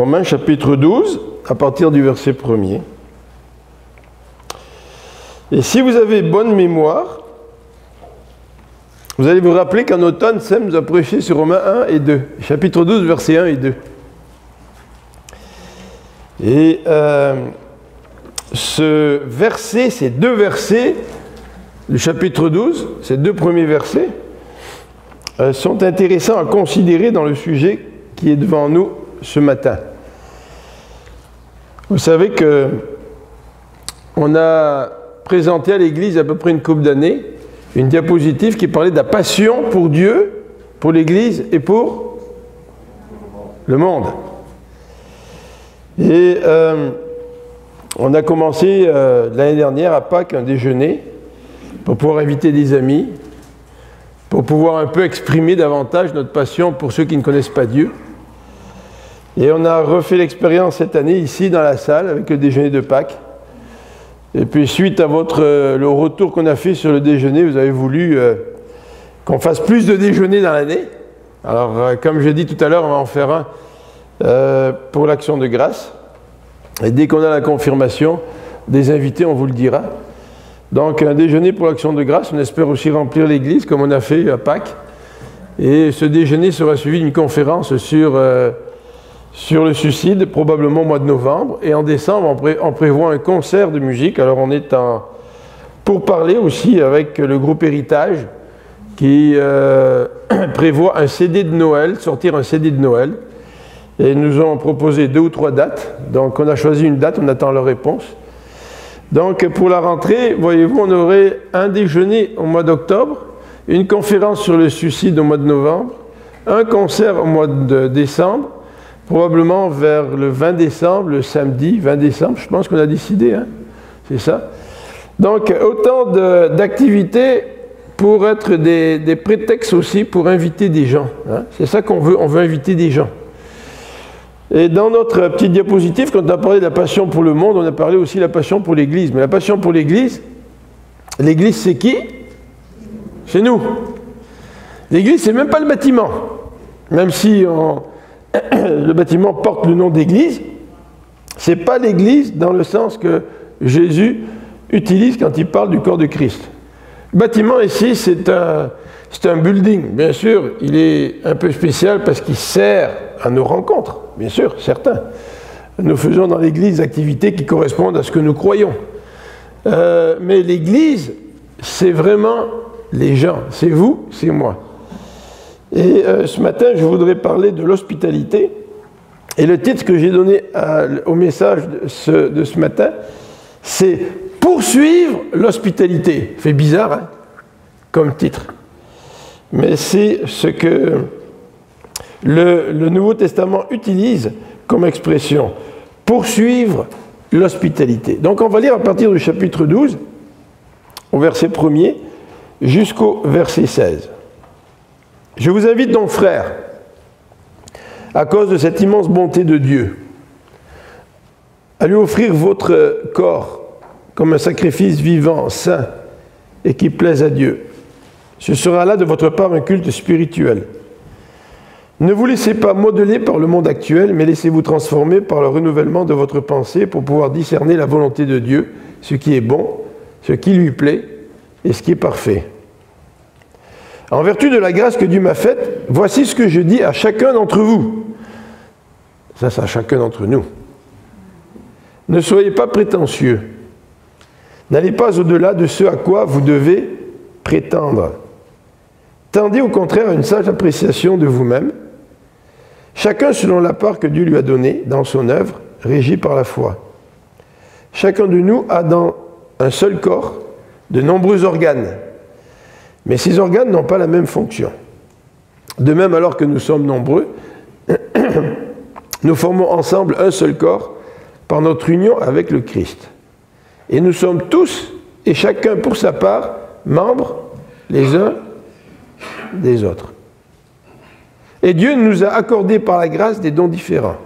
Romains chapitre 12, à partir du verset 1er. Et si vous avez bonne mémoire, vous allez vous rappeler qu'en automne, Sam nous a prêché sur Romains 1 et 2, chapitre 12, versets 1 et 2. Et ce verset, ces deux versets, le chapitre 12, ces deux premiers versets, sont intéressants à considérer dans le sujet qui est devant nous ce matin. Vous savez que on a présenté à l'Église il y a à peu près une couple d'années une diapositive qui parlait de la passion pour Dieu, pour l'Église et pour le monde. Et on a commencé l'année dernière à Pâques un déjeuner pour pouvoir inviter des amis, pour pouvoir un peu exprimer davantage notre passion pour ceux qui ne connaissent pas Dieu. Et on a refait l'expérience cette année ici dans la salle avec le déjeuner de Pâques. Et puis suite à le retour qu'on a fait sur le déjeuner, vous avez voulu qu'on fasse plus de déjeuners dans l'année. Alors comme je l'ai dit tout à l'heure, on va en faire un pour l'Action de grâce. Et dès qu'on a la confirmation des invités, on vous le dira. Donc un déjeuner pour l'Action de grâce, on espère aussi remplir l'église comme on a fait à Pâques. Et ce déjeuner sera suivi d'une conférence sur le suicide, probablement au mois de novembre. Et en décembre, on prévoit un concert de musique. Alors on est pour parler aussi avec le groupe Héritage qui prévoit un CD de Noël, sortir un CD de Noël. Et ils nous ont proposé 2 ou 3 dates. Donc on a choisi une date, on attend leur réponse. Donc pour la rentrée, voyez-vous, on aurait un déjeuner au mois d'octobre, une conférence sur le suicide au mois de novembre, un concert au mois de décembre, probablement vers le 20 décembre, le samedi 20 décembre, je pense qu'on a décidé, hein, c'est ça. Donc autant d'activités pour être des prétextes aussi pour inviter des gens. Hein. C'est ça qu'on veut, on veut inviter des gens. Et dans notre petite diapositive, quand on a parlé de la passion pour le monde, on a parlé aussi de la passion pour l'Église. Mais la passion pour l'Église c'est qui? C'est nous. L'Église, c'est même pas le bâtiment. Même si le bâtiment porte le nom d'Église, c'est pas l'Église dans le sens que Jésus utilise quand il parle du corps de Christ. Le bâtiment ici, c'est un building. Bien sûr, il est un peu spécial parce qu'il sert à nos rencontres. Bien sûr, certains. Nous faisons dans l'Église des activités qui correspondent à ce que nous croyons. Mais l'Église, c'est vraiment les gens. C'est vous, c'est moi. Et ce matin, je voudrais parler de l'hospitalité. Et le titre que j'ai donné au message de ce matin, c'est « Poursuivre l'hospitalité ». Fait bizarre, hein, comme titre. Mais c'est ce que le Nouveau Testament utilise comme expression. Poursuivre l'hospitalité. Donc on va lire à partir du chapitre 12, au verset 1er, jusqu'au verset 16. Je vous invite donc, frères, à cause de cette immense bonté de Dieu, à lui offrir votre corps comme un sacrifice vivant, saint et qui plaise à Dieu. Ce sera là de votre part un culte spirituel. Ne vous laissez pas modeler par le monde actuel, mais laissez-vous transformer par le renouvellement de votre pensée pour pouvoir discerner la volonté de Dieu, ce qui est bon, ce qui lui plaît et ce qui est parfait. En vertu de la grâce que Dieu m'a faite, voici ce que je dis à chacun d'entre vous. Ça, c'est à chacun d'entre nous. Ne soyez pas prétentieux. N'allez pas au-delà de ce à quoi vous devez prétendre. Tendez au contraire à une sage appréciation de vous-même, chacun selon la part que Dieu lui a donnée dans son œuvre, régie par la foi. Chacun de nous a dans un seul corps de nombreux organes, mais ces organes n'ont pas la même fonction. De même, alors que nous sommes nombreux, nous formons ensemble un seul corps par notre union avec le Christ. Et nous sommes tous, et chacun pour sa part, membres les uns des autres. Et Dieu nous a accordé par la grâce des dons différents.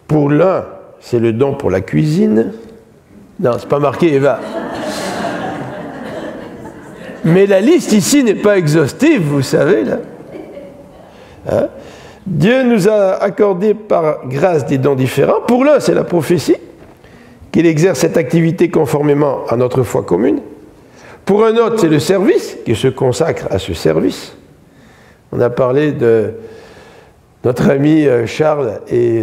Pour l'un, c'est le don pour la cuisine. Non, c'est pas marqué, Eva. Mais la liste ici n'est pas exhaustive, vous savez, là. Hein? Dieu nous a accordé par grâce des dons différents. Pour l'un, c'est la prophétie, qu'il exerce cette activité conformément à notre foi commune. Pour un autre, c'est le service, qui se consacre à ce service. On a parlé de notre ami Charles et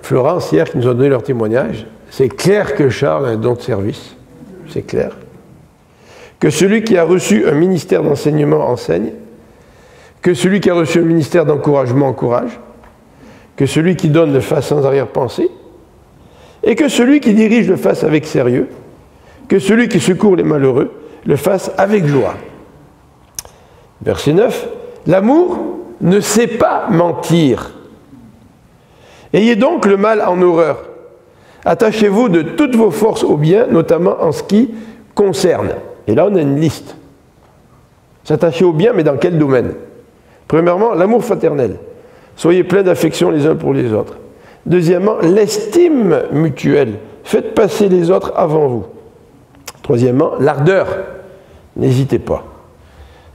Florence hier qui nous ont donné leur témoignage. C'est clair que Charles a un don de service. C'est clair. Que celui qui a reçu un ministère d'enseignement enseigne. Que celui qui a reçu un ministère d'encouragement encourage. Que celui qui donne le fasse sans arrière-pensée. Et que celui qui dirige le fasse avec sérieux. Que celui qui secourt les malheureux le fasse avec joie. Verset 9. L'amour ne sait pas mentir. Ayez donc le mal en horreur. Attachez-vous de toutes vos forces au bien, notamment en ce qui concerne. Et là, on a une liste. S'attacher au bien, mais dans quel domaine? Premièrement, l'amour fraternel. Soyez pleins d'affection les uns pour les autres. Deuxièmement, l'estime mutuelle. Faites passer les autres avant vous. Troisièmement, l'ardeur. N'hésitez pas.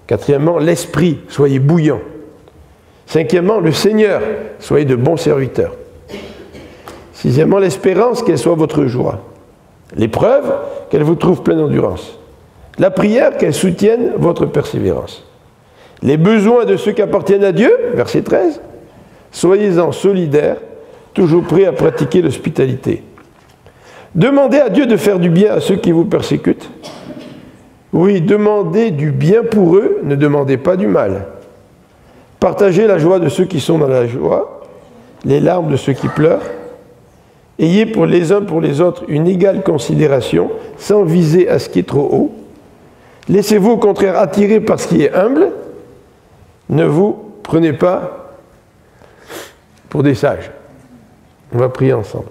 Quatrièmement, l'esprit. Soyez bouillant. Cinquièmement, le Seigneur. Soyez de bons serviteurs. Sixièmement, l'espérance, qu'elle soit votre joie. L'épreuve, qu'elle vous trouve pleine d'endurance. La prière, qu'elle soutienne votre persévérance. Les besoins de ceux qui appartiennent à Dieu, verset 13. Soyez-en solidaires, toujours prêts à pratiquer l'hospitalité. Demandez à Dieu de faire du bien à ceux qui vous persécutent. Oui, demandez du bien pour eux, ne demandez pas du mal. Partagez la joie de ceux qui sont dans la joie, les larmes de ceux qui pleurent. Ayez pour les uns pour les autres une égale considération, sans viser à ce qui est trop haut. Laissez-vous au contraire attirer par ce qui est humble. Ne vous prenez pas pour des sages. On va prier ensemble.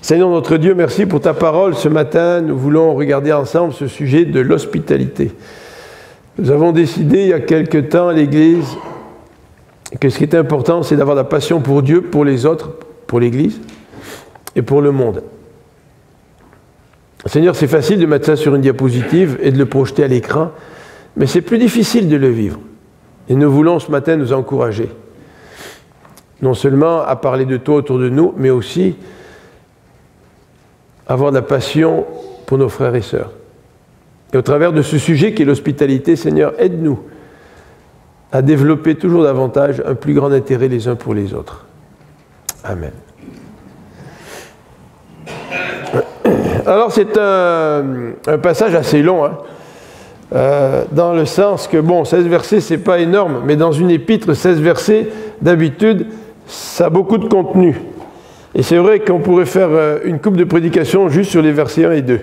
Seigneur notre Dieu, merci pour ta parole. Ce matin, nous voulons regarder ensemble ce sujet de l'hospitalité. Nous avons décidé il y a quelque temps à l'Église que ce qui est important, c'est d'avoir la passion pour Dieu, pour les autres, pour l'Église et pour le monde. Seigneur, c'est facile de mettre ça sur une diapositive et de le projeter à l'écran, mais c'est plus difficile de le vivre. Et nous voulons ce matin nous encourager, non seulement à parler de toi autour de nous, mais aussi avoir de la passion pour nos frères et sœurs. Et au travers de ce sujet qui est l'hospitalité, Seigneur, aide-nous à développer toujours davantage un plus grand intérêt les uns pour les autres. Amen. Alors c'est un passage assez long, dans le sens que, bon, 16 versets, c'est pas énorme, mais dans une épître, 16 versets, d'habitude, ça a beaucoup de contenu. Et c'est vrai qu'on pourrait faire une couple de prédications juste sur les versets 1 et 2.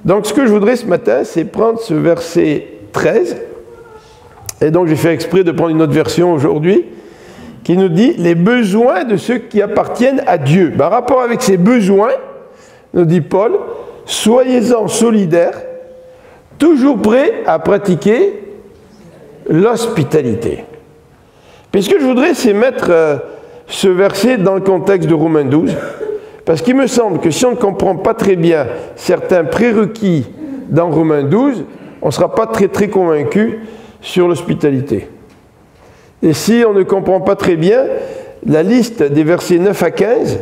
Donc ce que je voudrais ce matin, c'est prendre ce verset 13, et donc j'ai fait exprès de prendre une autre version aujourd'hui, qui nous dit « les besoins de ceux qui appartiennent à Dieu ». En rapport avec ces besoins, nous dit Paul, « soyez-en solidaires, toujours prêts à pratiquer l'hospitalité ». Puis ce que je voudrais, c'est mettre ce verset dans le contexte de Romains 12, parce qu'il me semble que si on ne comprend pas très bien certains prérequis dans Romains 12, on ne sera pas très convaincu sur l'hospitalité. Et si on ne comprend pas très bien la liste des versets 9 à 15,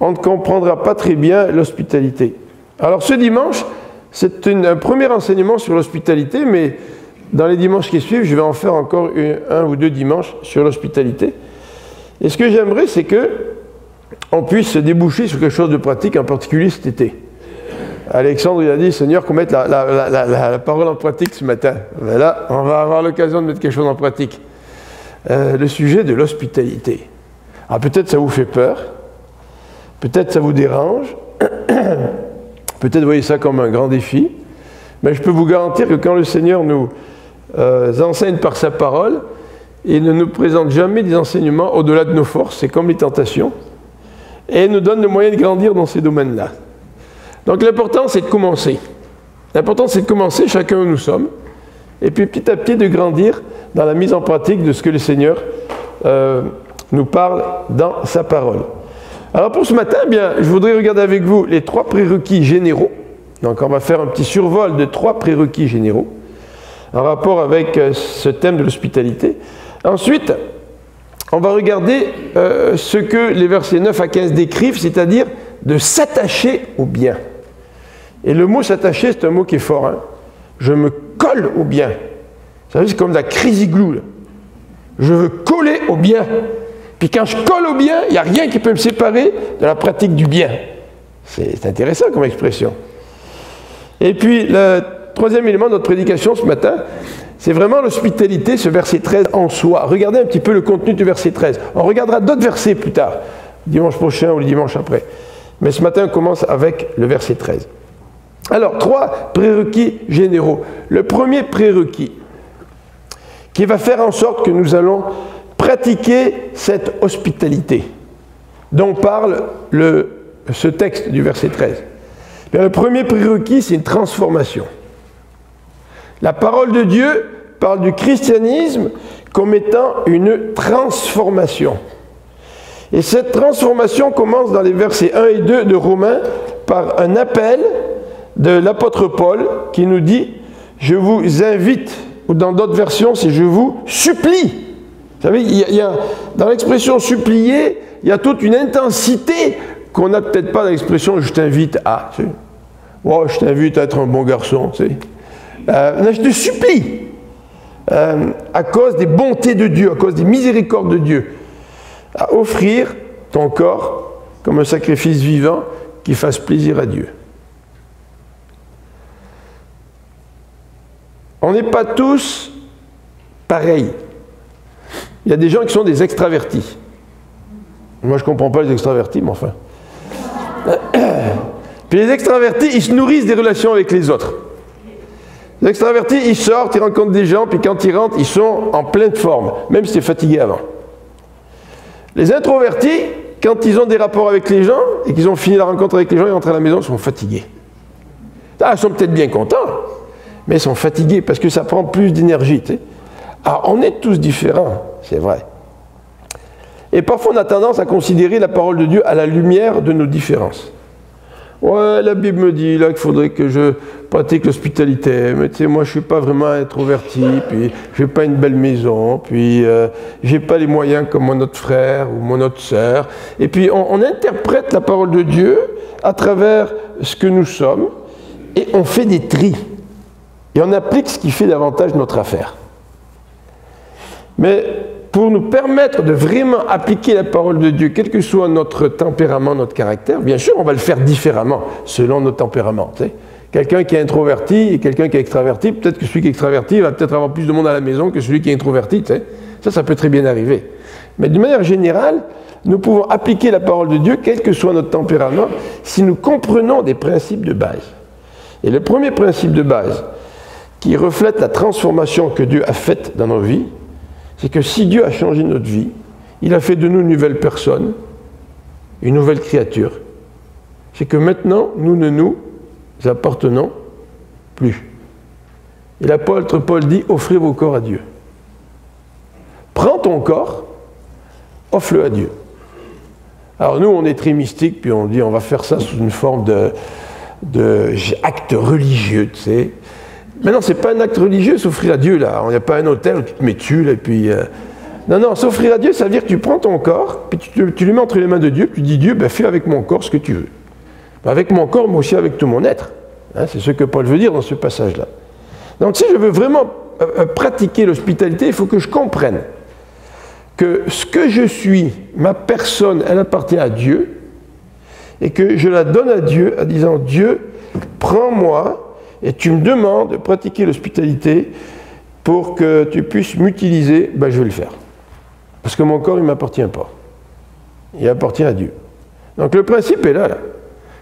on ne comprendra pas très bien l'hospitalité. Alors ce dimanche, c'est un premier enseignement sur l'hospitalité, mais dans les dimanches qui suivent, je vais en faire encore un ou deux dimanches sur l'hospitalité. Et ce que j'aimerais, c'est qu'on puisse déboucher sur quelque chose de pratique, en particulier cet été. Alexandre, il a dit, Seigneur, qu'on mette la parole en pratique ce matin. Ben là, on va avoir l'occasion de mettre quelque chose en pratique. Le sujet de l'hospitalité. Alors peut-être ça vous fait peur, peut-être ça vous dérange, peut-être vous voyez ça comme un grand défi, mais je peux vous garantir que quand le Seigneur nous enseigne par sa parole, il ne nous présente jamais des enseignements au-delà de nos forces, c'est comme les tentations, et il nous donne le moyen de grandir dans ces domaines-là. Donc l'important, c'est de commencer. L'important, c'est de commencer, chacun où nous sommes, et puis petit à petit de grandir dans la mise en pratique de ce que le Seigneur nous parle dans sa parole. Alors pour ce matin, bien, je voudrais regarder avec vous les 3 prérequis généraux. Donc on va faire un petit survol de 3 prérequis généraux en rapport avec ce thème de l'hospitalité. Ensuite, on va regarder ce que les versets 9 à 15 décrivent, c'est-à-dire de s'attacher au bien. Et le mot s'attacher, c'est un mot qui est fort. Hein. Je me colle au bien. Vous savez, c'est comme de la crazy glue. Là. Je veux coller au bien. Puis quand je colle au bien, il n'y a rien qui peut me séparer de la pratique du bien. C'est intéressant comme expression. Et puis, le troisième élément de notre prédication ce matin, c'est vraiment l'hospitalité, ce verset 13 en soi. Regardez un petit peu le contenu du verset 13. On regardera d'autres versets plus tard, dimanche prochain ou le dimanche après. Mais ce matin, on commence avec le verset 13. Alors, 3 prérequis généraux. Le premier prérequis, qui va faire en sorte que nous allons pratiquer cette hospitalité dont parle ce texte du verset 13. Bien, le premier prérequis, c'est une transformation. La parole de Dieu parle du christianisme comme étant une transformation. Et cette transformation commence dans les versets 1 et 2 de Romains par un appel de l'apôtre Paul qui nous dit « Je vous invite », ou dans d'autres versions, c'est « Je vous supplie ». Vous savez, dans l'expression « supplier », il y a toute une intensité qu'on n'a peut-être pas dans l'expression « je t'invite à ». Tu sais. Oh, je t'invite à être un bon garçon. Tu sais. Je te supplie, à cause des bontés de Dieu, à cause des miséricordes de Dieu, à offrir ton corps comme un sacrifice vivant qui fasse plaisir à Dieu. On n'est pas tous pareils. Il y a des gens qui sont des extravertis. Moi, je ne comprends pas les extravertis, mais enfin. Puis les extravertis, ils se nourrissent des relations avec les autres. Les extravertis, ils sortent, ils rencontrent des gens, puis quand ils rentrent, ils sont en pleine forme, même si c'est fatigué avant. Les introvertis, quand ils ont des rapports avec les gens, et qu'ils ont fini la rencontre avec les gens, ils rentrent à la maison, ils sont fatigués. Ah, ils sont peut-être bien contents, mais ils sont fatigués, parce que ça prend plus d'énergie. Tu sais. Alors, on est tous différents, c'est vrai. Et parfois, on a tendance à considérer la parole de Dieu à la lumière de nos différences. Ouais, la Bible me dit là qu'il faudrait que je pratique l'hospitalité, mais tu sais, moi je ne suis pas vraiment introverti, puis je n'ai pas une belle maison, puis je n'ai pas les moyens comme mon autre frère ou mon autre sœur. Et puis on interprète la parole de Dieu à travers ce que nous sommes, et on fait des tris. Et on applique ce qui fait davantage notre affaire. Mais pour nous permettre de vraiment appliquer la parole de Dieu, quel que soit notre tempérament, notre caractère, bien sûr, on va le faire différemment, selon nos tempéraments. Tu sais. Quelqu'un qui est introverti et quelqu'un qui est extraverti, peut-être que celui qui est extraverti va peut-être avoir plus de monde à la maison que celui qui est introverti. Tu sais. Ça peut très bien arriver. Mais d'une manière générale, nous pouvons appliquer la parole de Dieu, quel que soit notre tempérament, si nous comprenons des principes de base. Et le premier principe de base, qui reflète la transformation que Dieu a faite dans nos vies, c'est que si Dieu a changé notre vie, il a fait de nous une nouvelle personne, une nouvelle créature. C'est que maintenant, nous ne nous appartenons plus. Et l'apôtre Paul dit, offrez vos corps à Dieu. Prends ton corps, offre-le à Dieu. Alors nous, on est très mystique, puis on dit, on va faire ça sous une forme d'acte religieux, tu sais. Mais non, ce n'est pas un acte religieux, s'offrir à Dieu, là. Il n'y a pas un hôtel où tu te mets dessus, là, et puis... Non, s'offrir à Dieu, ça veut dire que tu prends ton corps, puis tu le mets entre les mains de Dieu, puis tu dis, Dieu, ben, fais avec mon corps ce que tu veux. Ben, avec mon corps, mais aussi avec tout mon être. Hein, c'est ce que Paul veut dire dans ce passage-là. Donc, si je veux vraiment pratiquer l'hospitalité, il faut que je comprenne que ce que je suis, ma personne, elle appartient à Dieu, et que je la donne à Dieu en disant, Dieu, prends-moi, et tu me demandes de pratiquer l'hospitalité pour que tu puisses m'utiliser, ben je vais le faire. Parce que mon corps, il ne m'appartient pas. Il appartient à Dieu. Donc le principe est là.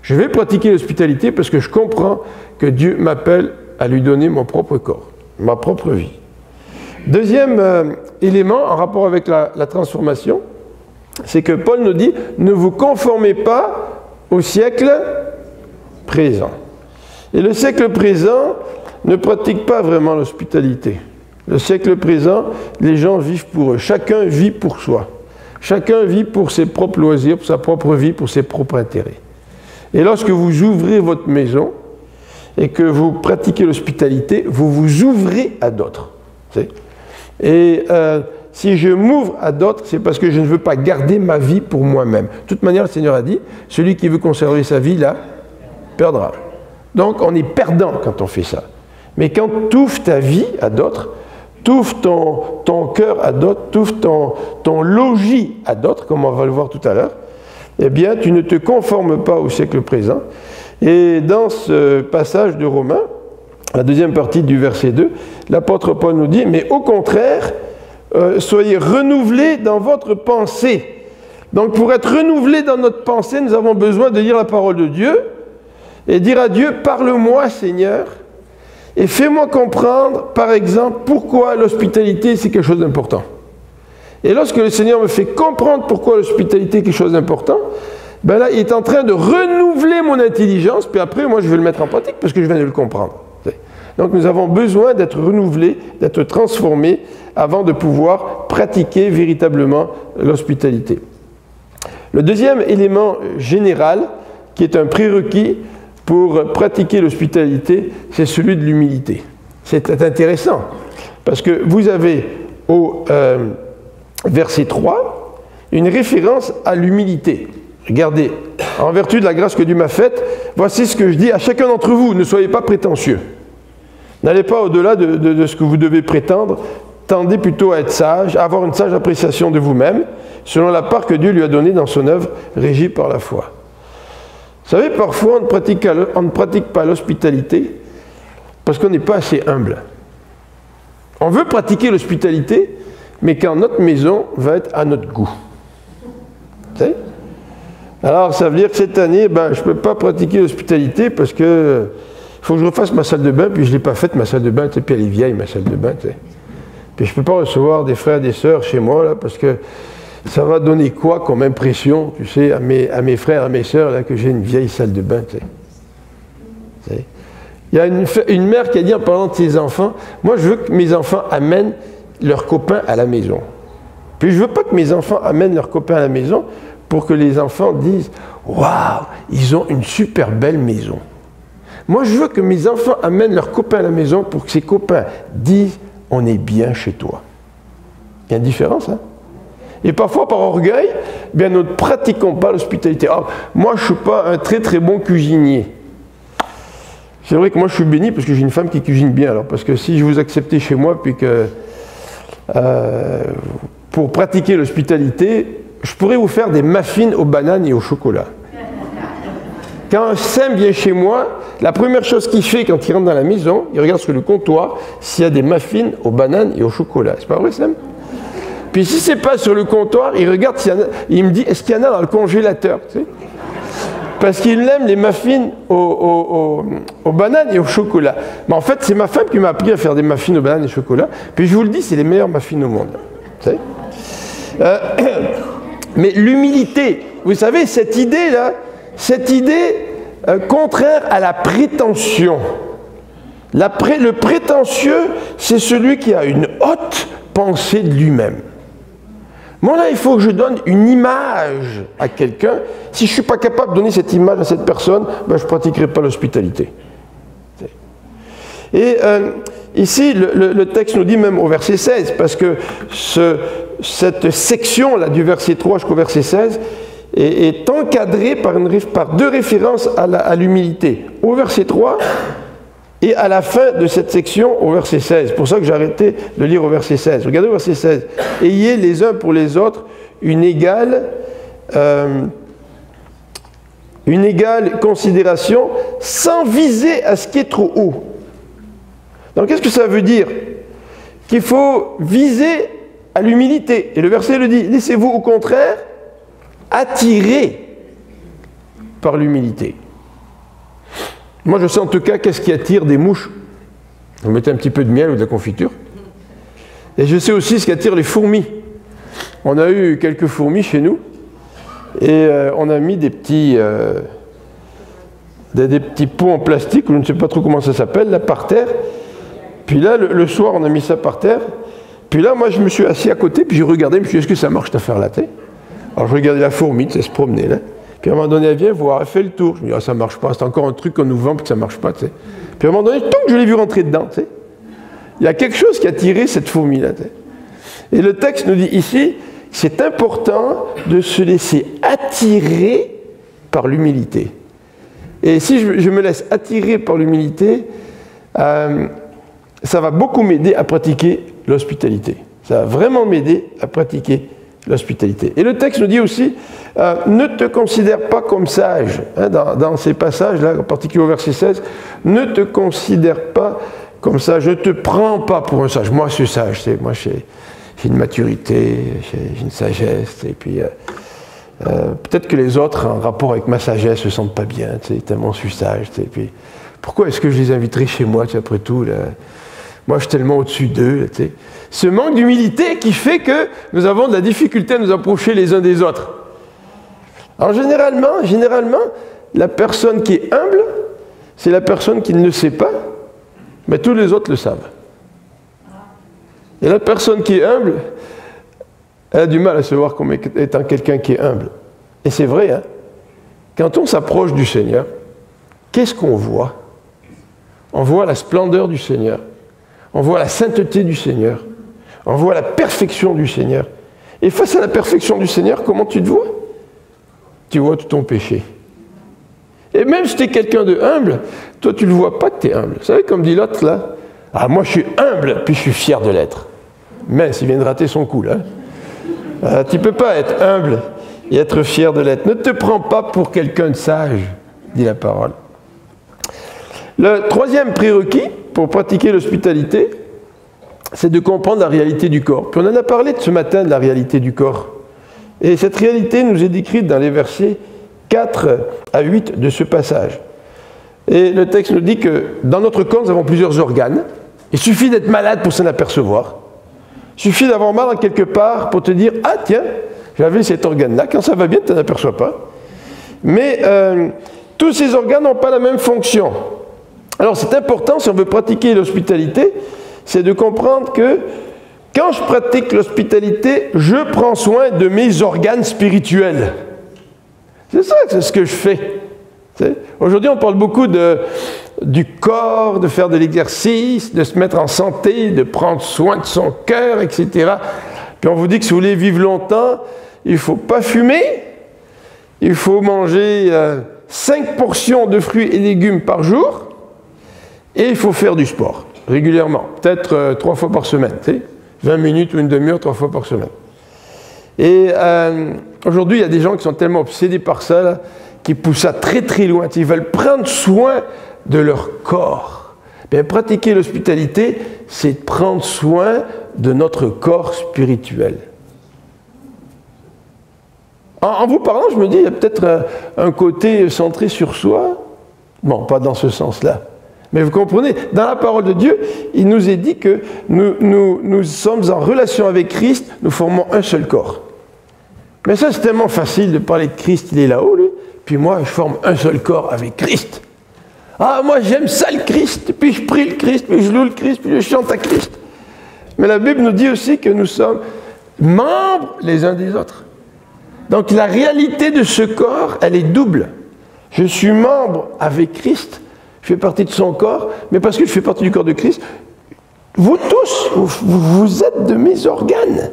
Je vais pratiquer l'hospitalité parce que je comprends que Dieu m'appelle à lui donner mon propre corps, ma propre vie. Deuxième élément en rapport avec la transformation, c'est que Paul nous dit, ne vous conformez pas au siècle présent. Et le siècle présent ne pratique pas vraiment l'hospitalité. Le siècle présent, les gens vivent pour eux. Chacun vit pour soi. Chacun vit pour ses propres loisirs, pour sa propre vie, pour ses propres intérêts. Et lorsque vous ouvrez votre maison et que vous pratiquez l'hospitalité, vous vous ouvrez à d'autres. Et si je m'ouvre à d'autres, c'est parce que je ne veux pas garder ma vie pour moi-même. De toute manière, le Seigneur a dit, celui qui veut conserver sa vie, là, perdra. Donc, on est perdant quand on fait ça. Mais quand tu ouvres ta vie à d'autres, tu ouvres ton cœur à d'autres, tu ouvres ton logis à d'autres, comme on va le voir tout à l'heure, eh bien, tu ne te conformes pas au siècle présent. Et dans ce passage de Romains, la deuxième partie du verset 2, l'apôtre Paul nous dit, mais au contraire, soyez renouvelés dans votre pensée. Donc pour être renouvelés dans notre pensée, nous avons besoin de lire la parole de Dieu et dire à Dieu, parle-moi Seigneur, et fais-moi comprendre, par exemple, pourquoi l'hospitalité c'est quelque chose d'important. Et lorsque le Seigneur me fait comprendre pourquoi l'hospitalité est quelque chose d'important, ben là, il est en train de renouveler mon intelligence, puis après, moi, je vais le mettre en pratique parce que je viens de le comprendre. Donc, nous avons besoin d'être renouvelés, d'être transformés avant de pouvoir pratiquer véritablement l'hospitalité. Le deuxième élément général, qui est un prérequis pour pratiquer l'hospitalité, c'est celui de l'humilité. C'est intéressant, parce que vous avez au verset 3 une référence à l'humilité. Regardez, en vertu de la grâce que Dieu m'a faite, voici ce que je dis à chacun d'entre vous, ne soyez pas prétentieux. N'allez pas au-delà de ce que vous devez prétendre, tendez plutôt à être sage, à avoir une sage appréciation de vous-même, selon la part que Dieu lui a donnée dans son œuvre, régie par la foi. Vous savez, parfois on ne pratique pas l'hospitalité parce qu'on n'est pas assez humble. On veut pratiquer l'hospitalité, mais quand notre maison va être à notre goût. Vous savez ? Alors, ça veut dire que cette année, je ne peux pas pratiquer l'hospitalité parce que il faut que je refasse ma salle de bain, puis je ne l'ai pas faite, ma salle de bain, puis elle est vieille, ma salle de bain. Puis je ne peux pas recevoir des frères et des sœurs chez moi, là, parce que ça va donner quoi comme impression, tu sais, à mes frères, à mes sœurs, là, que j'ai une vieille salle de bain, tu sais. Il y a une mère qui a dit en parlant de ses enfants, moi je veux que mes enfants amènent leurs copains à la maison. Puis je ne veux pas que mes enfants amènent leurs copains à la maison pour que les enfants disent « Waouh, ils ont une super belle maison ». Moi, je veux que mes enfants amènent leurs copains à la maison pour que ces copains disent « On est bien chez toi ». Il y a une différence, hein? Et parfois, par orgueil, nous ne pratiquons pas l'hospitalité. Ah, moi, je ne suis pas un très très bon cuisinier. C'est vrai que moi, je suis béni parce que j'ai une femme qui cuisine bien. Alors, parce que si je vous acceptais chez moi, puis que pour pratiquer l'hospitalité, je pourrais vous faire des muffins aux bananes et au chocolat. Quand un Sam vient chez moi, la première chose qu'il fait quand il rentre dans la maison, il regarde sur le comptoir s'il y a des muffins aux bananes et au chocolat. C'est pas vrai, Sam? Puis si c'est pas sur le comptoir, il regarde s'il y en a, il me dit, est-ce qu'il y en a dans le congélateur, tu sais? Parce qu'il aime les muffins aux bananes et au chocolat. Mais en fait, c'est ma femme qui m'a appris à faire des muffins aux bananes et au chocolat. Puis je vous le dis, c'est les meilleurs muffins au monde. Tu sais? Mais l'humilité, vous savez, cette idée-là, contraire à la prétention. Le prétentieux, c'est celui qui a une haute pensée de lui-même. Moi, là, il faut que je donne une image à quelqu'un. Si je ne suis pas capable de donner cette image à cette personne, je ne pratiquerai pas l'hospitalité. Et ici, le texte nous dit même au verset 16, parce que cette section-là, du verset 3 jusqu'au verset 16, est encadrée par deux références à l'humilité. Au verset 3 et à la fin de cette section, au verset 16. C'est pour ça que j'ai arrêté de lire au verset 16. Regardez au verset 16. « Ayez les uns pour les autres une égale considération sans viser à ce qui est trop haut. » Donc qu'est-ce que ça veut dire? Qu'il faut viser à l'humilité. Et le verset le dit, laissez-vous au contraire attirer par l'humilité. Moi je sais en tout cas qu'est-ce qui attire des mouches. Vous mettez un petit peu de miel ou de la confiture. Et je sais aussi ce qui attire les fourmis. On a eu quelques fourmis chez nous et on a mis des petits pots en plastique, je ne sais pas trop comment ça s'appelle, là par terre. Puis là, le soir, on a mis ça par terre. Puis là, moi, je me suis assis à côté, puis j'ai regardé, je me suis dit, est-ce que ça marche, cette affaire-là? Alors, je regardais la fourmi, elle se promenait, là. Puis à un moment donné, elle vient voir, elle fait le tour. Je me dis, ah, ça marche pas, c'est encore un truc qu'on nous vend, puis que ça marche pas, tu sais. Puis à un moment donné, tant que je l'ai vu rentrer dedans, tu sais, il y a quelque chose qui a tiré cette fourmi-là, tu sais. Et le texte nous dit ici, c'est important de se laisser attirer par l'humilité. Et si je me laisse attirer par l'humilité, ça va beaucoup m'aider à pratiquer l'hospitalité. Ça va vraiment m'aider à pratiquer l'hospitalité. Et le texte nous dit aussi, ne te considère pas comme sage. Hein, dans ces passages-là, en particulier au verset 16, ne te considère pas comme sage, ne te prends pas pour un sage. Moi, je suis sage, moi, j'ai une maturité, j'ai une sagesse, et puis peut-être que les autres, en rapport avec ma sagesse, ne se sentent pas bien, tellement je suis sage, et puis pourquoi est-ce que je les inviterais chez moi, après tout, là, moi, je suis tellement au-dessus d'eux. Ce manque d'humilité qui fait que nous avons de la difficulté à nous approcher les uns des autres. Alors, généralement, la personne qui est humble, c'est la personne qui ne le sait pas, mais tous les autres le savent. Et la personne qui est humble, elle a du mal à se voir comme étant quelqu'un qui est humble. Et c'est vrai, hein? Quand on s'approche du Seigneur, qu'est-ce qu'on voit? On voit la splendeur du Seigneur. On voit la sainteté du Seigneur. On voit la perfection du Seigneur. Et face à la perfection du Seigneur, comment tu te vois? Tu vois tout ton péché. Et même si tu es quelqu'un de humble, toi tu ne le vois pas que tu es humble. Vous savez, comme dit l'autre là, ah moi je suis humble, puis je suis fier de l'être. Mince, il vient de rater son coup là. Tu ne peux pas être humble et être fier de l'être. Ne te prends pas pour quelqu'un de sage, dit la parole. Le troisième prérequis pour pratiquer l'hospitalité, c'est de comprendre la réalité du corps. Puis on en a parlé ce matin de la réalité du corps. Et cette réalité nous est décrite dans les versets 4 à 8 de ce passage. Et le texte nous dit que dans notre corps, nous avons plusieurs organes. Il suffit d'être malade pour s'en apercevoir. Il suffit d'avoir mal en quelque part pour te dire « Ah tiens, j'avais cet organe-là. » Quand ça va bien, tu n'en aperçois pas. Mais tous ces organes n'ont pas la même fonction. Alors c'est important, si on veut pratiquer l'hospitalité, c'est de comprendre que quand je pratique l'hospitalité, je prends soin de mes organes spirituels. C'est ça, c'est ce que je fais. Aujourd'hui, on parle beaucoup du corps, de faire de l'exercice, de se mettre en santé, de prendre soin de son cœur, etc. Puis on vous dit que si vous voulez vivre longtemps, il ne faut pas fumer, il faut manger 5 portions de fruits et légumes par jour, et il faut faire du sport, régulièrement, peut-être 3 fois par semaine, 20 minutes ou une demi-heure, 3 fois par semaine. Et aujourd'hui, il y a des gens qui sont tellement obsédés par ça, là, qui poussent ça très très loin, ils veulent prendre soin de leur corps. Bien, pratiquer l'hospitalité, c'est prendre soin de notre corps spirituel. En vous parlant, je me dis, il y a peut-être un côté centré sur soi. Bon, pas dans ce sens-là. Mais vous comprenez, dans la parole de Dieu, il nous est dit que nous sommes en relation avec Christ, nous formons un seul corps. Mais ça, c'est tellement facile de parler de Christ, il est là-haut, lui. Puis moi, je forme un seul corps avec Christ. Ah, moi, j'aime ça le Christ, puis je prie le Christ, puis je loue le Christ, puis je chante à Christ. Mais la Bible nous dit aussi que nous sommes membres les uns des autres. Donc la réalité de ce corps, elle est double. Je suis membre avec Christ, je fais partie de son corps, mais parce que je fais partie du corps de Christ, vous tous, vous êtes de mes organes.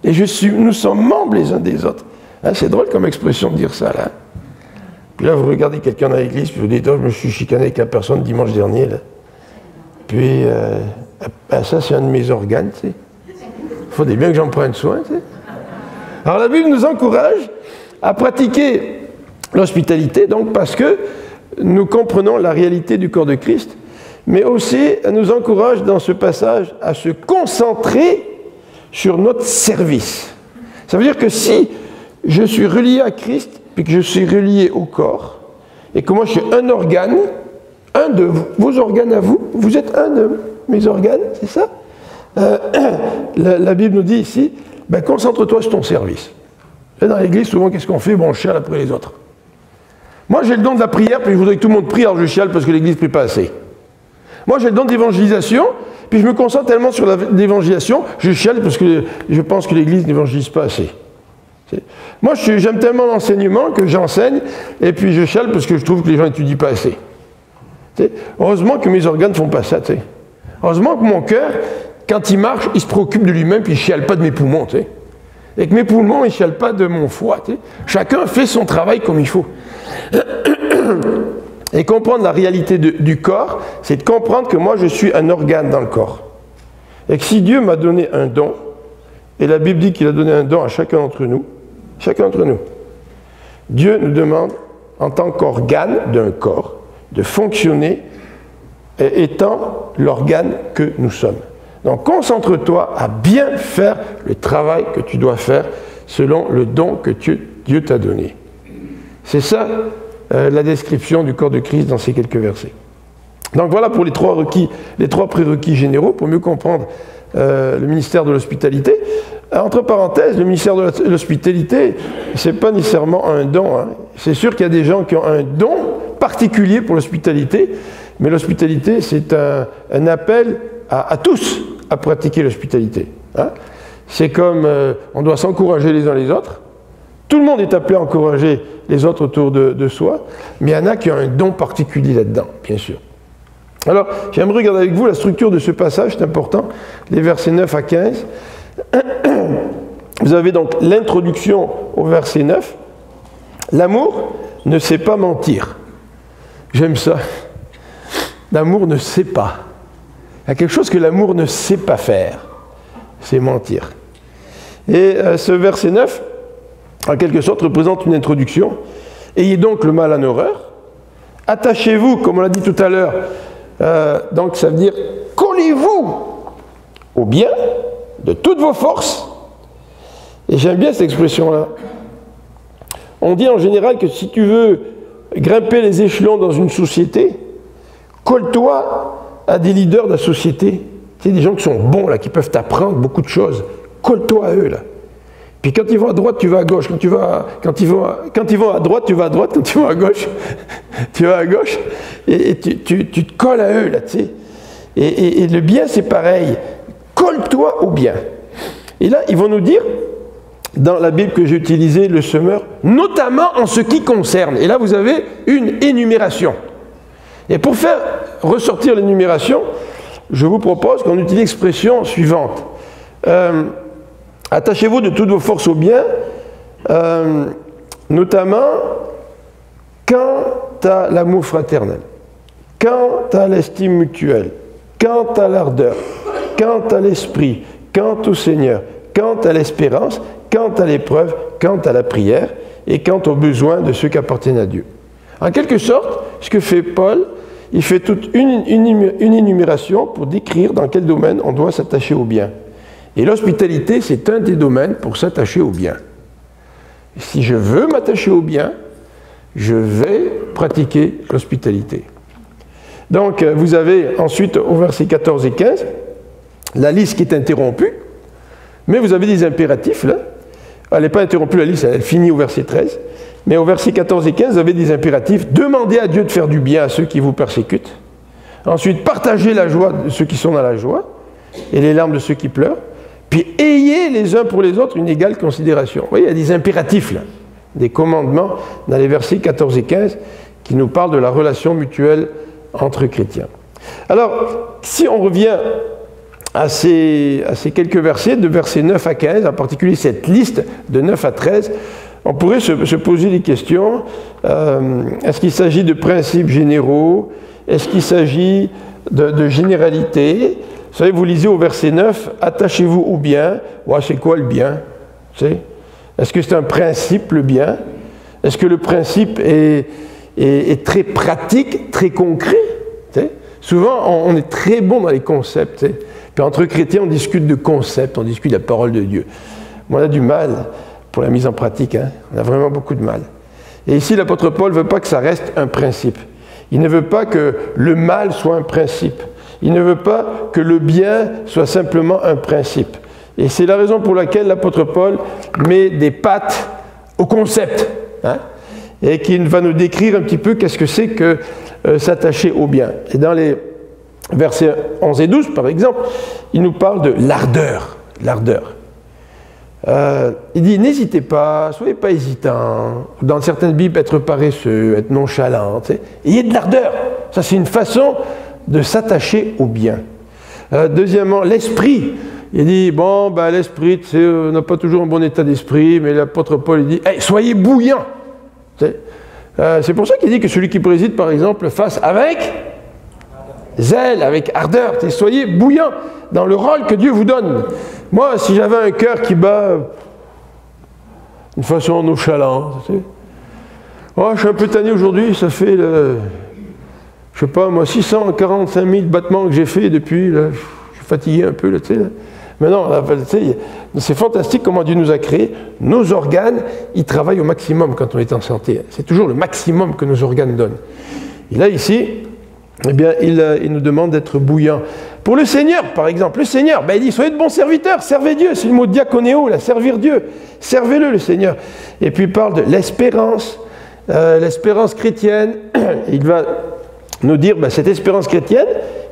Et nous sommes membres les uns des autres. Hein, c'est drôle comme expression de dire ça, là. Puis là, vous regardez quelqu'un dans l'église, puis vous dites, oh, je me suis chicané avec la personne dimanche dernier, là. Puis, ça, c'est un de mes organes, tu sais. Il faudrait bien que j'en prenne soin, tu sais. Alors, la Bible nous encourage à pratiquer l'hospitalité, donc, parce que nous comprenons la réalité du corps de Christ, mais aussi, elle nous encourage dans ce passage à se concentrer sur notre service. Ça veut dire que si je suis relié à Christ, puis que je suis relié au corps, et que moi je suis un organe, un de vos organes à vous, vous êtes un de mes organes, c'est ça? La Bible nous dit ici, ben, concentre-toi sur ton service. Et dans l'église, souvent, qu'est-ce qu'on fait? Bon, on chiale après les autres. Moi, j'ai le don de la prière, puis je voudrais que tout le monde prie, alors je chiale parce que l'église ne prie pas assez. Moi, j'ai le don d'évangélisation, puis je me concentre tellement sur l'évangélisation, je chiale parce que je pense que l'église n'évangélise pas assez. Moi, j'aime tellement l'enseignement que j'enseigne, et puis je chiale parce que je trouve que les gens n'étudient pas assez. Heureusement que mes organes ne font pas ça. Heureusement que mon cœur, quand il marche, il se préoccupe de lui-même, puis il ne chiale pas de mes poumons, tu sais. Et que mes poumons, ils ne chialent pas de mon foie, tu sais. Chacun fait son travail comme il faut. Et comprendre la réalité du corps, c'est de comprendre que moi, je suis un organe dans le corps. Et que si Dieu m'a donné un don, et la Bible dit qu'il a donné un don à chacun d'entre nous, Dieu nous demande, en tant qu'organe d'un corps, de fonctionner étant l'organe que nous sommes. Donc concentre-toi à bien faire le travail que tu dois faire selon le don que Dieu t'a donné. C'est ça la description du corps de Christ dans ces quelques versets. Donc voilà pour les trois prérequis généraux pour mieux comprendre le ministère de l'hospitalité. Entre parenthèses, le ministère de l'hospitalité, ce n'est pas nécessairement un don. Hein. C'est sûr qu'il y a des gens qui ont un don particulier pour l'hospitalité, mais l'hospitalité, c'est un appel à tous à pratiquer l'hospitalité. Hein. C'est comme on doit s'encourager les uns les autres. Tout le monde est appelé à encourager les autres autour de soi, mais il y en a qui ont un don particulier là-dedans, bien sûr. Alors, j'aimerais regarder avec vous la structure de ce passage, c'est important, les versets 9 à 15. Vous avez donc l'introduction au verset 9. L'amour ne sait pas mentir. J'aime ça. L'amour ne sait pas. Il y a quelque chose que l'amour ne sait pas faire. C'est mentir. Et ce verset 9, en quelque sorte, représente une introduction. Ayez donc le mal en horreur. Attachez-vous, comme on l'a dit tout à l'heure. Donc ça veut dire, collez-vous au bien de toutes vos forces. Et j'aime bien cette expression-là. On dit en général que si tu veux grimper les échelons dans une société, colle-toi à des leaders de la société. Tu sais, des gens qui sont bons, là, qui peuvent t'apprendre beaucoup de choses. Colle-toi à eux, là. Puis quand ils vont à droite, tu vas à gauche. Quand ils vont à droite, tu vas à droite. Quand ils vont à gauche, tu vas à gauche. Et tu te colles à eux, là, tu sais. Et le bien, c'est pareil. Colle-toi au bien. Et là, ils vont nous dire, dans la Bible que j'ai utilisée, le semeur, notamment en ce qui concerne. Et là, vous avez une énumération. Et pour faire ressortir l'énumération, je vous propose qu'on utilise l'expression suivante. Attachez-vous de toutes vos forces au bien, notamment quant à l'amour fraternel, quant à l'estime mutuelle, quant à l'ardeur, quant à l'esprit, quant au Seigneur, quant à l'espérance, quant à l'épreuve, quant à la prière et quant aux besoins de ceux qui appartiennent à Dieu. En quelque sorte, ce que fait Paul, il fait toute une énumération pour décrire dans quel domaine on doit s'attacher au bien. Et l'hospitalité, c'est un des domaines pour s'attacher au bien. Si je veux m'attacher au bien, je vais pratiquer l'hospitalité. Donc, vous avez ensuite, au verset 14 et 15, la liste qui est interrompue, mais vous avez des impératifs, là. Elle n'est pas interrompue, la liste, elle finit au verset 13. Mais au verset 14 et 15, vous avez des impératifs. Demandez à Dieu de faire du bien à ceux qui vous persécutent. Ensuite, partagez la joie de ceux qui sont dans la joie et les larmes de ceux qui pleurent. Puis, ayez les uns pour les autres une égale considération. Vous voyez, il y a des impératifs, là, des commandements dans les versets 14 et 15 qui nous parlent de la relation mutuelle entre chrétiens. Alors, si on revient à ces quelques versets, de versets 9 à 15, en particulier cette liste de 9 à 13, on pourrait se poser des questions. Est-ce qu'il s'agit de principes généraux? Est-ce qu'il s'agit de généralités? Vous savez, vous lisez au verset 9, « Attachez-vous au bien ». Ouais, c'est quoi le bien? Est-ce que c'est un principe, le bien? Est-ce que le principe est très pratique, très concret? Souvent, on est très bon dans les concepts. Puis entre chrétiens, on discute de concepts, on discute de la parole de Dieu. On a du mal pour la mise en pratique. Hein. On a vraiment beaucoup de mal. Et ici, l'apôtre Paul ne veut pas que ça reste un principe. Il ne veut pas que le mal soit un principe. Il ne veut pas que le bien soit simplement un principe. Et c'est la raison pour laquelle l'apôtre Paul met des pattes au concept. Hein, et qui va nous décrire un petit peu qu'est-ce que c'est que s'attacher au bien. Et dans les versets 11 et 12, par exemple, il nous parle de l'ardeur. L'ardeur. Il dit, n'hésitez pas, soyez pas hésitants. Dans certaines Bibles, être paresseux, être nonchalant. Ayez de l'ardeur. Ça, c'est une façon de s'attacher au bien. Deuxièmement, l'esprit. Il dit, bon, ben, l'esprit, on n'a pas toujours un bon état d'esprit, mais l'apôtre Paul, il dit, hey, soyez bouillants. C'est pour ça qu'il dit que celui qui préside, par exemple, fasse avec zèle, avec ardeur. Soyez bouillants dans le rôle que Dieu vous donne. Moi, si j'avais un cœur qui bat d'une façon nonchalante, oh, je suis un peu tanné aujourd'hui, ça fait, je sais pas, moi, 645 000 battements que j'ai fait depuis, là, je suis fatigué un peu, là, tu sais. Mais non, c'est fantastique comment Dieu nous a créés. Nos organes, ils travaillent au maximum quand on est en santé. C'est toujours le maximum que nos organes donnent. Et là, ici, eh bien, il nous demande d'être bouillants. Pour le Seigneur, par exemple, le Seigneur, ben, il dit, soyez de bons serviteurs, servez Dieu. C'est le mot diaconéo, là, servir Dieu. Servez-le, le Seigneur. Et puis, il parle de l'espérance chrétienne. Il va nous dire, ben, cette espérance chrétienne,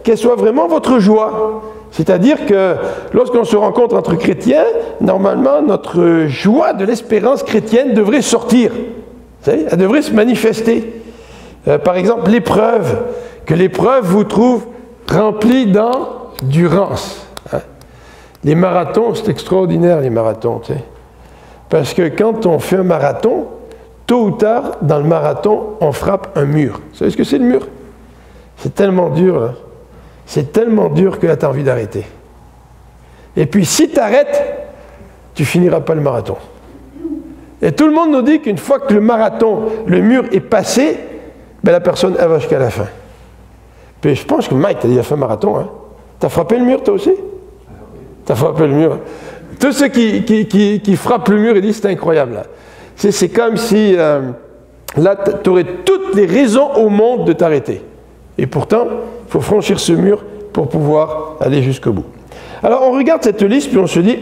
qu'elle soit vraiment votre joie. C'est-à-dire que lorsqu'on se rencontre entre chrétiens, normalement, notre joie de l'espérance chrétienne devrait sortir. Vous savez, elle devrait se manifester. Par exemple, l'épreuve. Que l'épreuve vous trouve remplie d'endurance. Hein? Les marathons, c'est extraordinaire, les marathons. Tu sais. Parce que quand on fait un marathon, tôt ou tard, dans le marathon, on frappe un mur. Vous savez ce que c'est le mur? C'est tellement dur, là. C'est tellement dur que là, tu as envie d'arrêter. Et puis, si tu arrêtes, tu finiras pas le marathon. Et tout le monde nous dit qu'une fois que le marathon, le mur est passé, ben, la personne, elle va jusqu'à la fin. Puis je pense que Mike, tu as déjà fait un marathon. Hein? Tu as frappé le mur, toi aussi? Tu as frappé le mur. Tous ceux qui frappent le mur, ils disent c'est incroyable. Là. C'est comme si, là, tu aurais toutes les raisons au monde de t'arrêter. Et pourtant, il faut franchir ce mur pour pouvoir aller jusqu'au bout. Alors, on regarde cette liste, puis on se dit,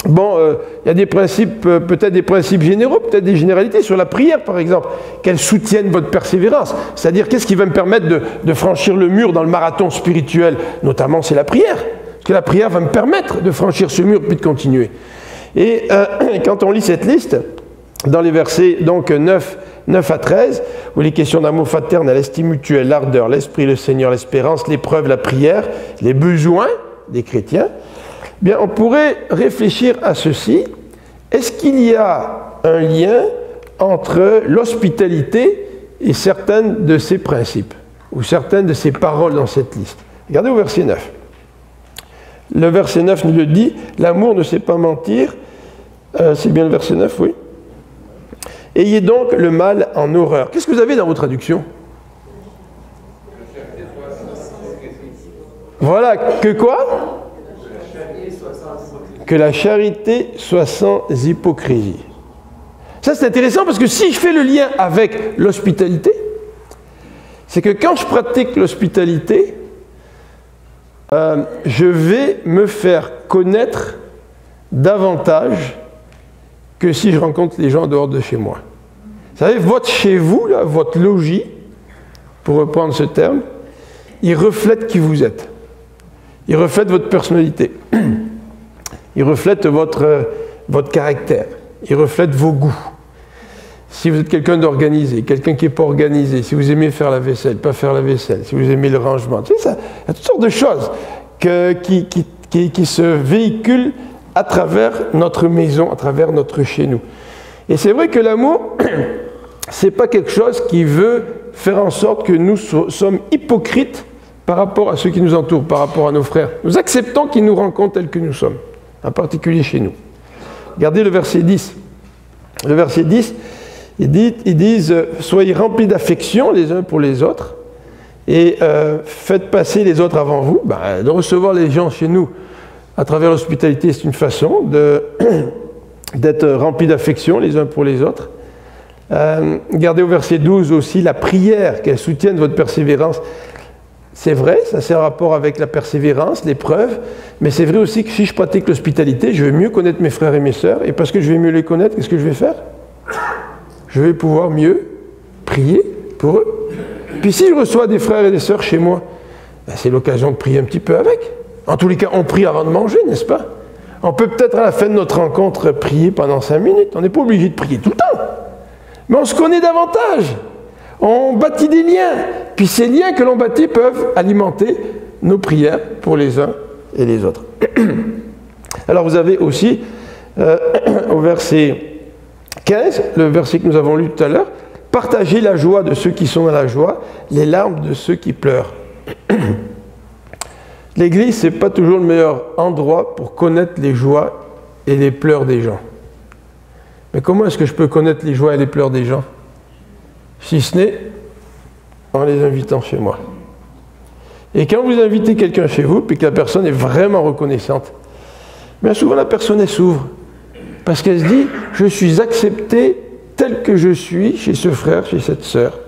bon, il y a des principes, peut-être des principes généraux, peut-être des généralités sur la prière, par exemple, qu'elle soutienne votre persévérance. C'est-à-dire, qu'est-ce qui va me permettre de franchir le mur dans le marathon spirituel? Notamment, c'est la prière. Parce que la prière va me permettre de franchir ce mur, puis de continuer. Et quand on lit cette liste, dans les versets donc 9 à 13, où les questions d'amour fraternel, l'estime mutuelle, l'ardeur, l'esprit, le Seigneur, l'espérance, l'épreuve, la prière, les besoins des chrétiens, bien, on pourrait réfléchir à ceci. Est-ce qu'il y a un lien entre l'hospitalité et certains de ces principes, ou certaines de ces paroles dans cette liste? Regardez au verset 9. Le verset 9 nous le dit, l'amour ne sait pas mentir. C'est bien le verset 9, oui. Ayez donc le mal en horreur. Qu'est-ce que vous avez dans vos traductions? Voilà, que quoi? Que la charité soit sans hypocrisie. Ça, c'est intéressant parce que si je fais le lien avec l'hospitalité, c'est que quand je pratique l'hospitalité, je vais me faire connaître davantage que si je rencontre les gens en dehors de chez moi. Vous savez, votre chez vous, là, votre logis, pour reprendre ce terme, il reflète qui vous êtes. Il reflète votre personnalité. Il reflète votre caractère. Il reflète vos goûts. Si vous êtes quelqu'un d'organisé, quelqu'un qui n'est pas organisé, si vous aimez faire la vaisselle, pas faire la vaisselle, si vous aimez le rangement, tu sais, ça, il y a toutes sortes de choses qui se véhiculent à travers notre maison, à travers notre chez nous. Et c'est vrai que l'amour, c'est pas quelque chose qui veut faire en sorte que nous sommes hypocrites par rapport à ceux qui nous entourent, par rapport à nos frères. Nous acceptons qu'ils nous rencontrent tels que nous sommes, en particulier chez nous. Regardez le verset 10. Le verset 10, ils disent « Soyez remplis d'affection les uns pour les autres et faites passer les autres avant vous. » De recevoir les gens chez nous à travers l'hospitalité, c'est une façon d'être remplis d'affection les uns pour les autres. Regardez au verset 12 aussi la prière, qu'elle soutienne votre persévérance. C'est vrai, ça c'est en rapport avec la persévérance, l'épreuve, mais c'est vrai aussi que si je pratique l'hospitalité, je vais mieux connaître mes frères et mes sœurs, et parce que je vais mieux les connaître, qu'est-ce que je vais faire? Je vais pouvoir mieux prier pour eux. Puis si je reçois des frères et des sœurs chez moi, c'est l'occasion de prier un petit peu avec. En tous les cas, on prie avant de manger, n'est-ce pas? On peut peut-être à la fin de notre rencontre prier pendant 5 minutes, on n'est pas obligé de prier tout le temps, mais on se connaît davantage. On bâtit des liens, puis ces liens que l'on bâtit peuvent alimenter nos prières pour les uns et les autres. Alors vous avez aussi au verset 15, le verset que nous avons lu tout à l'heure, « Partagez la joie de ceux qui sont dans la joie, les larmes de ceux qui pleurent. » L'Église, ce n'est pas toujours le meilleur endroit pour connaître les joies et les pleurs des gens. Mais comment est-ce que je peux connaître les joies et les pleurs des gens? Si ce n'est en les invitant chez moi. Et quand vous invitez quelqu'un chez vous, puis que la personne est vraiment reconnaissante, bien souvent la personne elle s'ouvre. Parce qu'elle se dit, je suis accepté tel que je suis chez ce frère, chez cette sœur.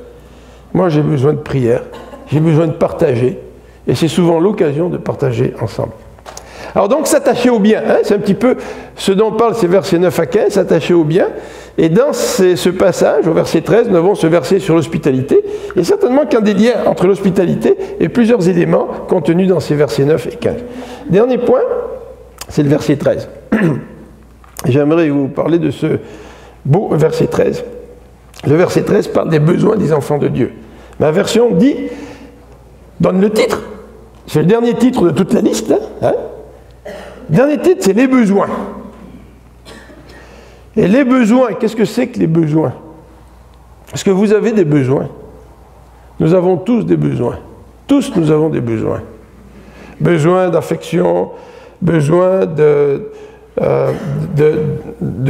Moi j'ai besoin de prière, j'ai besoin de partager. Et c'est souvent l'occasion de partager ensemble. Alors donc s'attacher au bien, hein, c'est un petit peu ce dont parle ces versets 9 à 15, s'attacher au bien. Et dans ce passage, au verset 13, nous avons ce verset sur l'hospitalité. Il y a certainement qu'un des liens entre l'hospitalité et plusieurs éléments contenus dans ces versets 9 et 15. Dernier point, c'est le verset 13. J'aimerais vous parler de ce beau verset 13. Le verset 13 parle des besoins des enfants de Dieu. Ma version dit, donne le titre. C'est le dernier titre de toute la liste. Hein. Le dernier titre, c'est les besoins. Et les besoins, qu'est-ce que c'est que les besoins? Est-ce que vous avez des besoins? Nous avons tous des besoins. Tous, nous avons des besoins. Besoin d'affection, besoin de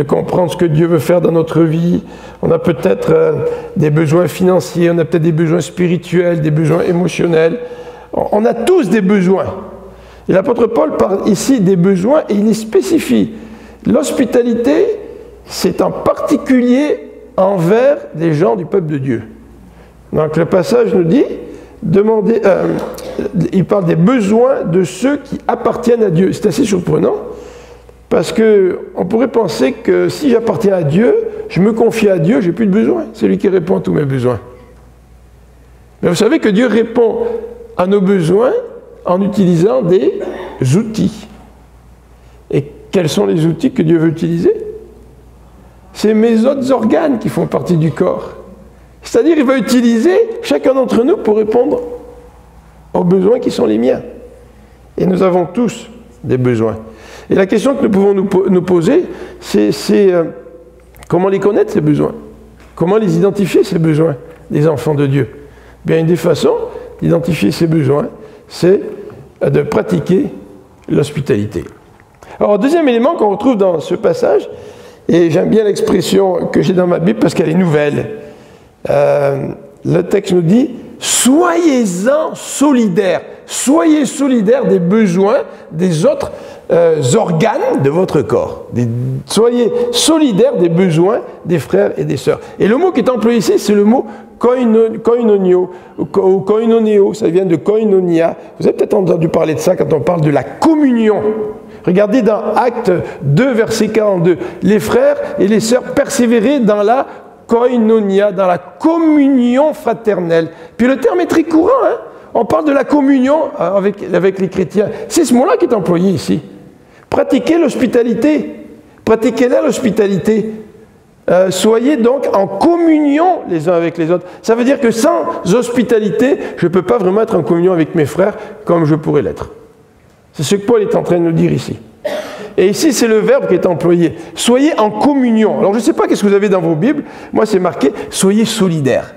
comprendre ce que Dieu veut faire dans notre vie. On a peut-être des besoins financiers, on a peut-être des besoins spirituels, des besoins émotionnels. On a tous des besoins. Et l'apôtre Paul parle ici des besoins et il les spécifie. L'hospitalité, c'est en particulier envers les gens du peuple de Dieu. Donc le passage nous dit, il parle des besoins de ceux qui appartiennent à Dieu. C'est assez surprenant. Parce qu'on pourrait penser que si j'appartiens à Dieu, je me confie à Dieu, je n'ai plus de besoin. C'est lui qui répond à tous mes besoins. Mais vous savez que Dieu répond à nos besoins en utilisant des outils. Et quels sont les outils que Dieu veut utiliser? C'est mes autres organes qui font partie du corps. C'est-à-dire qu'il va utiliser chacun d'entre nous pour répondre aux besoins qui sont les miens. Et nous avons tous des besoins. Et la question que nous pouvons nous poser, c'est comment les connaître, ces besoins? Comment les identifier, ces besoins des enfants de Dieu? Bien, une des façons d'identifier ces besoins, c'est de pratiquer l'hospitalité. Alors, deuxième élément qu'on retrouve dans ce passage, et j'aime bien l'expression que j'ai dans ma Bible parce qu'elle est nouvelle. Le texte nous dit « Soyez-en solidaires ». Soyez solidaires des besoins des autres organes de votre corps. Soyez solidaires des besoins des frères et des sœurs. Et le mot qui est employé ici, c'est le mot koinonio, ou koinoneo, ça vient de koinonia. Vous avez peut-être entendu parler de ça quand on parle de la communion. Regardez dans Actes 2, verset 42. Les frères et les sœurs persévéraient dans la koinonia, dans la communion fraternelle. Puis le terme est très courant, hein? On parle de la communion avec les chrétiens. C'est ce mot-là qui est employé ici. Pratiquez l'hospitalité. Pratiquez-la l'hospitalité. Soyez donc en communion les uns avec les autres. Ça veut dire que sans hospitalité, je ne peux pas vraiment être en communion avec mes frères comme je pourrais l'être. C'est ce que Paul est en train de nous dire ici. Et ici, c'est le verbe qui est employé. Soyez en communion. Alors, je ne sais pas qu'est-ce que vous avez dans vos Bibles. Moi, c'est marqué « Soyez solidaires ».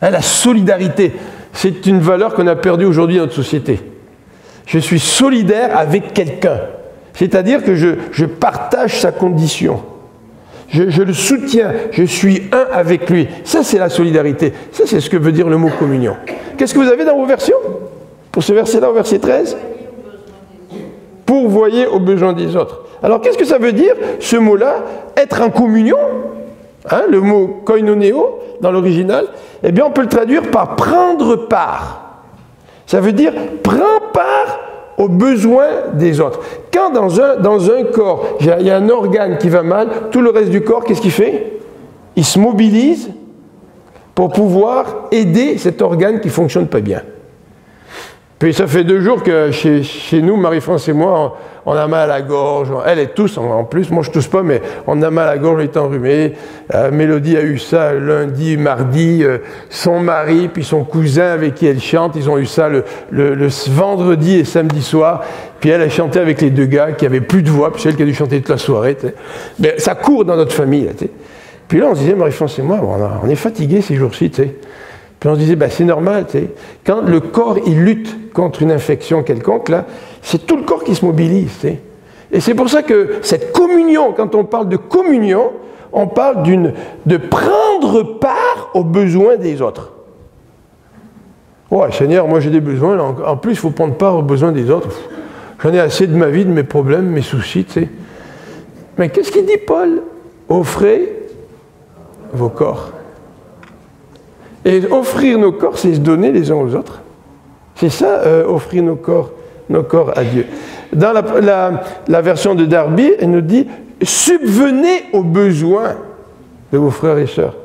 Hein, la solidarité, c'est une valeur qu'on a perdue aujourd'hui dans notre société. Je suis solidaire avec quelqu'un. C'est-à-dire que je partage sa condition. Je le soutiens. Je suis un avec lui. Ça, c'est la solidarité. Ça, c'est ce que veut dire le mot communion. Qu'est-ce que vous avez dans vos versions? Pour ce verset-là, au verset 13? Pourvoyez aux besoins des autres. Alors, qu'est-ce que ça veut dire, ce mot-là? Être en communion, hein, le mot koinoneo, dans l'original, eh bien, on peut le traduire par prendre part. Ça veut dire prends part aux besoins des autres. Quand dans un corps, il y a un organe qui va mal, tout le reste du corps, qu'est-ce qu'il fait? Il se mobilise pour pouvoir aider cet organe qui ne fonctionne pas bien. Puis ça fait 2 jours que chez nous, Marie-France et moi, on a mal à la gorge. Elle est tousse en plus, moi je tousse pas, mais on a mal à la gorge, on est enrhumé. Mélodie a eu ça lundi, mardi. Son mari, puis son cousin avec qui elle chante, ils ont eu ça le vendredi et samedi soir. Puis elle a chanté avec les 2 gars qui avaient plus de voix, puis c'est elle qui a dû chanter toute la soirée. T'sais. Mais ça court dans notre famille. Là, t'sais. Puis là, on se disait, Marie-France et moi, on est fatigués ces jours-ci. T'sais. Puis on se disait, ben, c'est normal, tu sais. Quand le corps il lutte contre une infection quelconque, là, c'est tout le corps qui se mobilise. Tu sais. Et c'est pour ça que cette communion, quand on parle de communion, on parle de prendre part aux besoins des autres. Ouais, Seigneur, moi j'ai des besoins, en plus il faut prendre part aux besoins des autres. J'en ai assez de ma vie, de mes problèmes, mes soucis, tu sais. Mais qu'est-ce qu'il dit Paul? Offrez vos corps. Et offrir nos corps, c'est se donner les uns aux autres. C'est ça, offrir nos corps à Dieu. Dans la version de Darby, elle nous dit « Subvenez aux besoins de vos frères et sœurs ».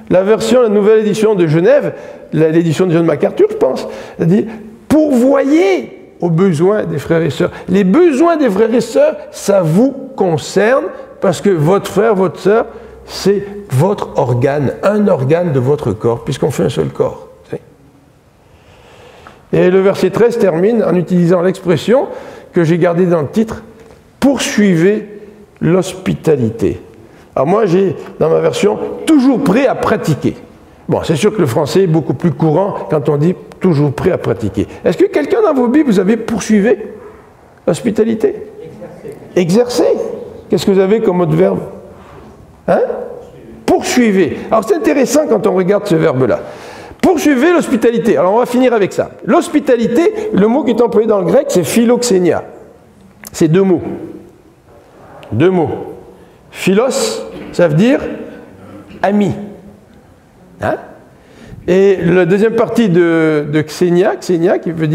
La nouvelle édition de Genève, l'édition de John MacArthur, je pense, elle dit « Pourvoyez aux besoins des frères et sœurs ». Les besoins des frères et sœurs, ça vous concerne, parce que votre frère, votre sœur, c'est votre organe, un organe de votre corps, puisqu'on fait un seul corps. Et le verset 13 termine en utilisant l'expression que j'ai gardée dans le titre, « Poursuivez l'hospitalité ». Alors moi, j'ai, dans ma version, « toujours prêt à pratiquer ». Bon, c'est sûr que le français est beaucoup plus courant quand on dit « toujours prêt à pratiquer ». Est-ce que quelqu'un dans vos Bibles, vous avez « poursuivez l'hospitalité » ? Exercer. Qu'est-ce que vous avez comme autre verbe ? Hein? Poursuivez. Alors c'est intéressant quand on regarde ce verbe-là. Poursuivez l'hospitalité. Alors on va finir avec ça. L'hospitalité, le mot qui est employé dans le grec, c'est philoxénia. C'est 2 mots. 2 mots. Philos, ça veut dire ami. Hein? Et la deuxième partie de xénia qui veut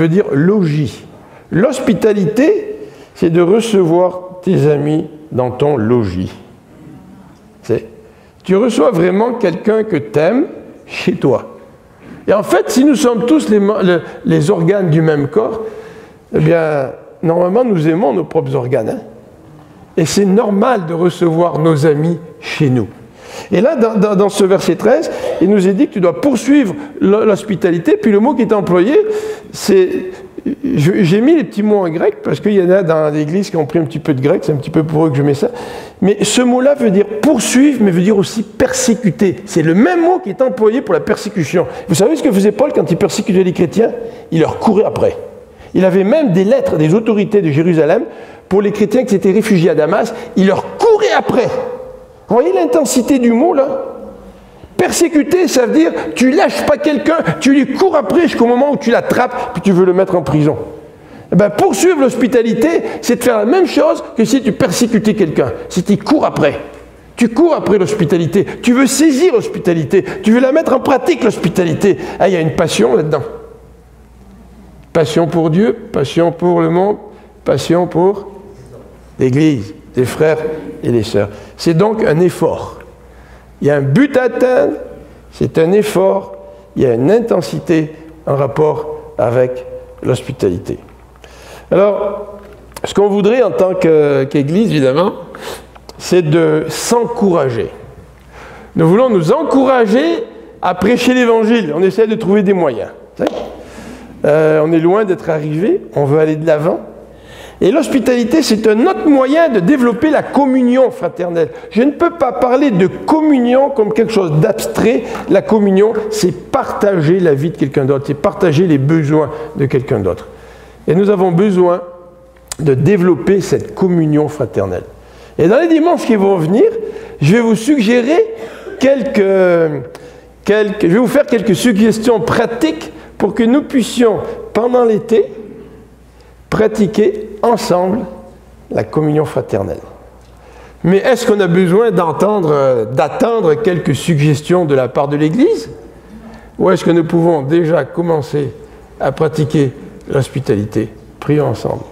dire logis. L'hospitalité, c'est de recevoir tes amis dans ton logis. Tu reçois vraiment quelqu'un que tu aimes chez toi. Et en fait, si nous sommes tous les organes du même corps, eh bien, normalement, nous aimons nos propres organes. Hein? Et c'est normal de recevoir nos amis chez nous. Et là, dans ce verset 13, il nous est dit que tu dois poursuivre l'hospitalité, puis le mot qui est employé, c'est... J'ai mis les petits mots en grec, parce qu'il y en a dans l'Église qui ont pris un petit peu de grec, c'est un petit peu pour eux que je mets ça. Mais ce mot-là veut dire poursuivre, mais veut dire aussi persécuter. C'est le même mot qui est employé pour la persécution. Vous savez ce que faisait Paul quand il persécutait les chrétiens? Il leur courait après. Il avait même des lettres des autorités de Jérusalem pour les chrétiens qui s'étaient réfugiés à Damas. Il leur courait après. Vous voyez l'intensité du mot, là? Persécuter, ça veut dire, tu lâches pas quelqu'un, tu lui cours après jusqu'au moment où tu l'attrapes, puis tu veux le mettre en prison. Eh bien, poursuivre l'hospitalité, c'est de faire la même chose que si tu persécutais quelqu'un. Si tu cours après. Tu cours après l'hospitalité. Tu veux saisir l'hospitalité. Tu veux la mettre en pratique, l'hospitalité. Ah, il y a une passion là-dedans. Passion pour Dieu, passion pour le monde, passion pour l'Église, les frères et les sœurs. C'est donc un effort. Il y a un but à atteindre, c'est un effort, il y a une intensité en rapport avec l'hospitalité. Alors, ce qu'on voudrait en tant qu'Église, évidemment, c'est de s'encourager. Nous voulons nous encourager à prêcher l'Évangile. On essaie de trouver des moyens. On est loin d'être arrivé, on veut aller de l'avant. Et l'hospitalité, c'est un autre moyen de développer la communion fraternelle. Je ne peux pas parler de communion comme quelque chose d'abstrait. La communion, c'est partager la vie de quelqu'un d'autre, c'est partager les besoins de quelqu'un d'autre. Et nous avons besoin de développer cette communion fraternelle. Et dans les dimanches qui vont venir, je vais vous suggérer je vais vous faire quelques suggestions pratiques pour que nous puissions, pendant l'été, pratiquer ensemble la communion fraternelle. Mais est-ce qu'on a besoin d'attendre quelques suggestions de la part de l'Église? Ou est-ce que nous pouvons déjà commencer à pratiquer l'hospitalité? Prions ensemble.